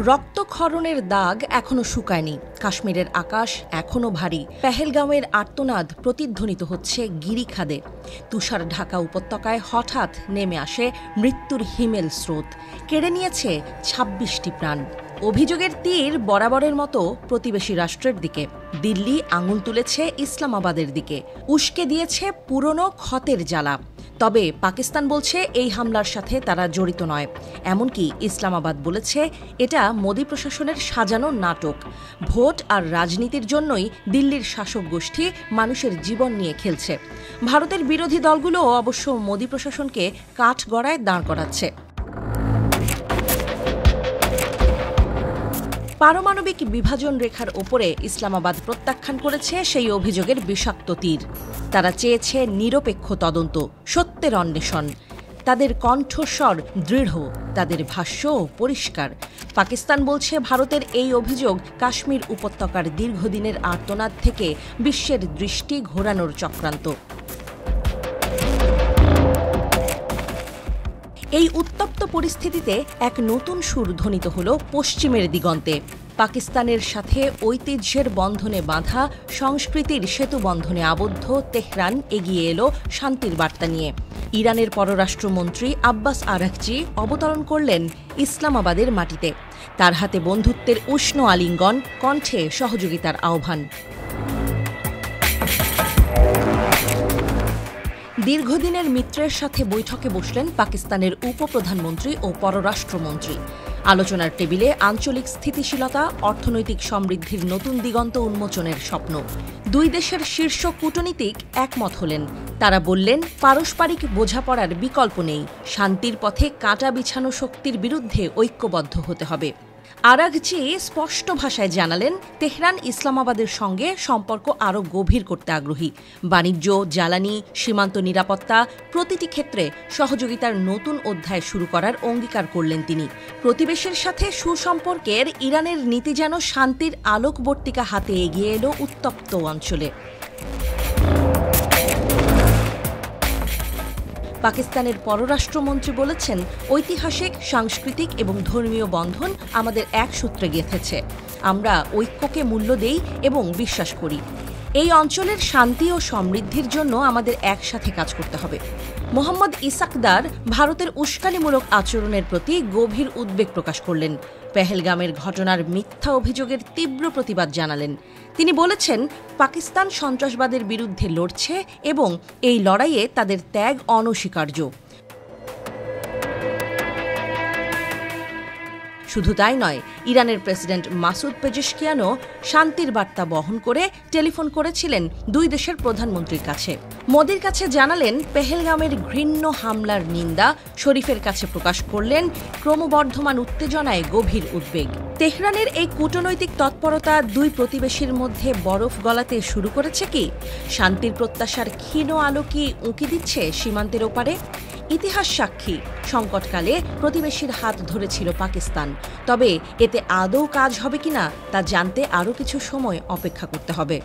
রক্তক্ষরণের দাগ এখনো শুকায়নি। কাশ্মীরের আকাশ এখনো ভারী। পেহেলগাঁওয়ের আর্তনাদ প্রতিধ্বনিত হচ্ছে গিরিখাদে। তুষার ঢাকা উপত্যকায় হঠাৎ নেমে আসে মৃত্যুর হিমেল স্রোত, কেড়ে নিয়েছে ২৬টি প্রাণ। অভিযোগের তীর বরাবরের মতো প্রতিবেশী রাষ্ট্রের দিকে। দিল্লি আঙুল তুলেছে ইসলামাবাদের দিকে, উস্কে দিয়েছে পুরনো ক্ষতের জ্বালা। তবে পাকিস্তান বলছে এই হামলার সাথে তারা জড়িত নয়। এমনকি ইসলামাবাদ বলেছে এটা মোদি প্রশাসনের সাজানো নাটক। ভোট আর রাজনীতির জন্যই দিল্লির শাসক গোষ্ঠী মানুষের জীবন নিয়ে খেলছে। ভারতের বিরোধী দলগুলোও অবশ্য মোদি প্রশাসনকে কাঠগড়ায় দাঁড় করাচ্ছে। পারমাণবিক বিভাজন রেখার ওপরে ইসলামাবাদ প্রত্যাখ্যান করেছে সেই অভিযোগের বিষাক্ত তীর। তারা চেয়েছে নিরপেক্ষ তদন্ত, সত্যের অন্বেষণ। তাদের কণ্ঠস্বর দৃঢ়, তাদের ভাষ্য পরিষ্কার। পাকিস্তান বলছে ভারতের এই অভিযোগ কাশ্মীর উপত্যকার দীর্ঘদিনের আর্তনাদ থেকে বিশ্বের দৃষ্টি ঘোরানোর চক্রান্ত। এই উত্তপ্ত পরিস্থিতিতে এক নতুন সুর ধ্বনিত হল পশ্চিমের দিগন্তে। পাকিস্তানের সাথে ঐতিহ্যের বন্ধনে বাঁধা, সংস্কৃতির সেতুবন্ধনে আবদ্ধ তেহরান এগিয়ে এলো শান্তির বার্তা নিয়ে। ইরানের পররাষ্ট্রমন্ত্রী আব্বাস আরাকচি অবতরণ করলেন ইসলামাবাদের মাটিতে। তার হাতে বন্ধুত্বের উষ্ণ আলিঙ্গন, কণ্ঠে সহযোগিতার আহ্বান। দীর্ঘদিনের মিত্রের সাথে বৈঠকে বসলেন পাকিস্তানের উপপ্রধানমন্ত্রী ও পররাষ্ট্রমন্ত্রী। আলোচনার টেবিলে আঞ্চলিক স্থিতিশীলতা, অর্থনৈতিক সমৃদ্ধির নতুন দিগন্ত উন্মোচনের স্বপ্ন। দুই দেশের শীর্ষ কূটনীতিক একমত হলেন। তারা বললেন, পারস্পরিক বোঝাপড়ার বিকল্প নেই। শান্তির পথে কাঁটা বিছানো শক্তির বিরুদ্ধে ঐক্যবদ্ধ হতে হবে। আরাঘচি স্পষ্ট ভাষায় জানালেন, তেহরান ইসলামাবাদের সঙ্গে সম্পর্ক আরও গভীর করতে আগ্রহী। বাণিজ্য, জ্বালানি, সীমান্ত নিরাপত্তা প্রতিটি ক্ষেত্রে সহযোগিতার নতুন অধ্যায় শুরু করার অঙ্গীকার করলেন তিনি। প্রতিবেশীর সাথে সুসম্পর্কের ইরানের নীতি যেন শান্তির আলোকবর্তিকা হাতে এগিয়ে এলো উত্তপ্ত অঞ্চলে। পাকিস্তানের পররাষ্ট্রমন্ত্রী বলেছেন, ঐতিহাসিক, সাংস্কৃতিক এবং ধর্মীয় বন্ধন আমাদের এক সূত্রে গেঁথেছে। আমরা ঐক্যকে মূল্য দেই এবং বিশ্বাস করি। এই অঞ্চলের শান্তি ও সমৃদ্ধির জন্য আমাদের একসাথে কাজ করতে হবে। মোহাম্মদ ইসাকদার ভারতের উস্কানিমূলক আচরণের প্রতি গভীর উদ্বেগ প্রকাশ করলেন। পেহেলগামের ঘটনার মিথ্যা অভিযোগের তীব্র প্রতিবাদ জানালেন। তিনি বলেছেন, পাকিস্তান সন্ত্রাসবাদের বিরুদ্ধে লড়ছে এবং এই লড়াইয়ে তাদের ত্যাগ অনস্বীকার্য। শুধু তাই নয়, ইরানের প্রেসিডেন্ট মাসুদ পেজেশকিয়ানও শান্তির বার্তা বহন করে টেলিফোন করেছিলেন দুই দেশের প্রধানমন্ত্রীর কাছে। মোদির কাছে জানালেন পেহেলগামের ঘৃণ্য হামলার নিন্দা, শরীফের কাছে প্রকাশ করলেন ক্রমবর্ধমান উত্তেজনায় গভীর উদ্বেগ। তেহরানের এই কূটনৈতিক তৎপরতা দুই প্রতিবেশীর মধ্যে বরফ গলাতে শুরু করেছে কি? শান্তির প্রত্যাশার ক্ষীণ আলো কি উঁকি দিচ্ছে সীমান্তের ওপারে? ইতিহাস সাক্ষী, সংকটকালে প্রতিবেশীর হাত ধরেছিল পাকিস্তান। তবে এতে আদৌ কাজ হবে কিনা তা জানতে আরও কিছু সময় অপেক্ষা করতে হবে।